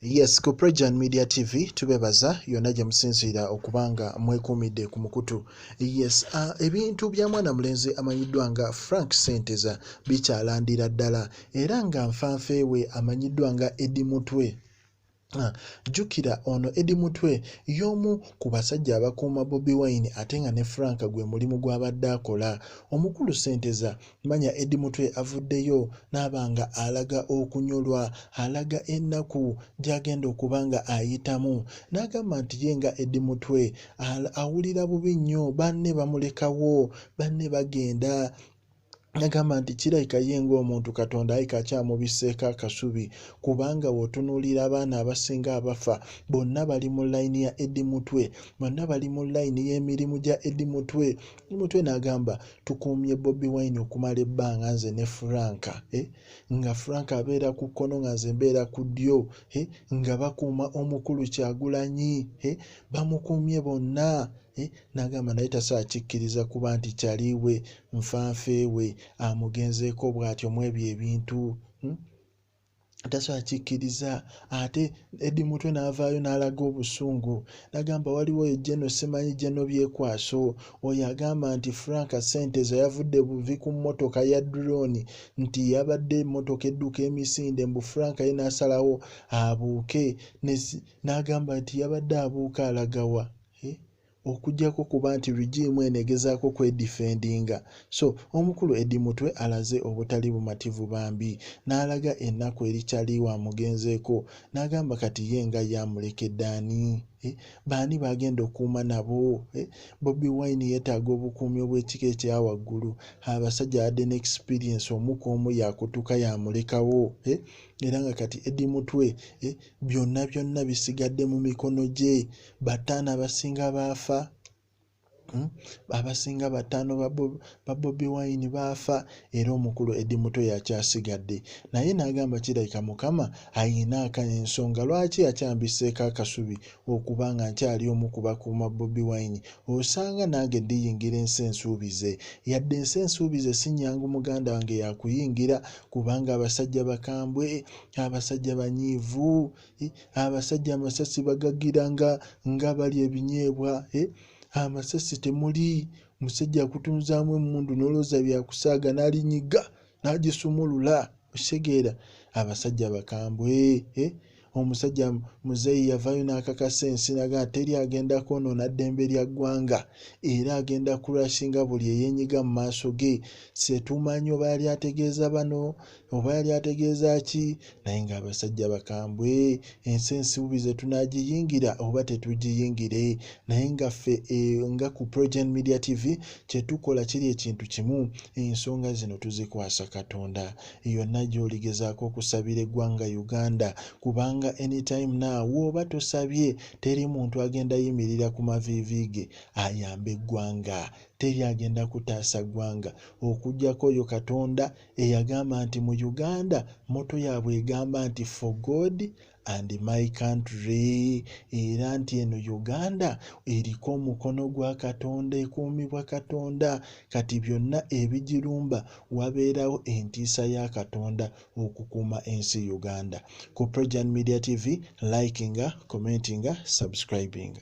Yes, ku Projan Media TV tubebaza yonna gye musinziira okubanga mwekuumidde ku mukutu. Yes, ebintu bya mwana mulenzi amanyiddwa nga Frank Senteza bikyalandira ddala era nga nfanfe we amanyiddwa nga Eddie Mutwe. Jjukira ono Eddie Mutwe y'omu ku basajja abakuuma Bobi Wine ate nga ne Frank gwe mulimu gw'abadde akola. Omukulu Senteza manya Eddie Mutwe avuddeyo n'abanga alaga okunyolwa, alaga ennaku gy'agenda okuba nga ayitamu, n'agamba nti ye nga Eddie Mutwe awulira bubi nnyo, banne bamulekawo, banne bagenda. Nagamba nti kirayika ye ng'omuntu Katonda ayika akyamubiseeko akasubi kubanga w'otunuulira abaana abasinga abafa bonna bali mu layini ya Eddie Mutwe, bonna bali mu layini y'emirimu gya Eddie Mutwe. Eddie Mutwe n'agamba tukuumye Bobi Wine okumala ebbanga nze ne Frank, nga Frank abeera ku kkono nga nze mbeera ku ddyo, nga bakuuma omukulu Kyagulanyi, bamukuumye bonna. N'agamba naye tasaakikkiriza kuba nti kyaliwe nfanfe we amugenzeeko bw'atyo mu ebyo ebintu. Tasaakikkiriza. Ate Eddie Mutwe n'avaayo n'alaga obusungu, n'agamba waliwo ejjeno simanyi jjeno byekwaso, oyo agamba nti Frank Senteza yavudde buvi ku mmotoka ya drone nti yabadde emmotoka edduka emisinde mbu Frank ye n'asalawo abuuke, n'agamba nti yabadde abuuka alagawa okujjako kuba nti regime enegezaako kwedifendinga. So omukulu Eddie Mutwe alaze obutali bumativu bambi, n'alaga ennaku erikyaliwo amugenzeeko, n'agamba kati ye nga yamulekedde ani? Baani bagenda okuuma nabo? Bobi Wine yeetaaga obukuumi obw'ekika ekya waggulu, abasajja adde ne experience, omuku omu yakutuka yamulekawo, era nga kati Eddie Mutwe byonna bisigadde mu mikono gye. Bataano abasinga baafa, abasinga bataano ba Bobi Wine baafa, era omukulu Eddie Mutwe yakyasigadde. Naye n'agamba kirayika Mukama ayina ensonga lwaki akyambiseeko akasubi okuba nga nkyali omu ku bakuuma Bobi Wine. Osanga nange ndiyingira ensi ensuubize, yadde ensi ensuubize si nnyangu muganda wange yakuyingira kubanga abasajja bakambwe, abasajja banyiivu, abasajja amasasi bagagira nga bali ebinyeebwa, amasasi temuli, musajja akutunzaamu emmundu n'olowooza byakusaaga n'alinyiga n'agisumulula, osegeera. Abasajja bakambwe, omusajja muzeeyi yavaayo n'akakasa ensi naga teri agenda kwonoona ddembe lya ggwanga era agenda kurashinga buli eyeenyiga mu maaso ge. Setumanyi oba yali ategeeza bano oba yali ategeeza ki, naye ng'abasajja bakambwe, ensi ensuubize tunaagiyingira oba tetugiyingire. Naye nga ffe nga ku Projan Media TV kye tukola kiri ekintu kimu, ensonga zino tuzikwasa Katonda. Yonna gy'oligezaako okusabira eggwanga Uganda kubanga anytime now w'oba tosabye teri muntu agenda yimirira ku maviivi ge ayambe eggwanga, teri agenda kutaasa ggwanga okuggyako oyo Katonda eyagamba nti mu Uganda moto yaabwe egamba nti for God and my country, era nti eno Uganda eriko omukono gwa Katonda, ekuumibwa Katonda, kati byonna ebigirumba wabeerawo entiisa ya Katonda okukuuma ensi Uganda. Ku Projan Media TV, likinga, commentinga, subscribinga.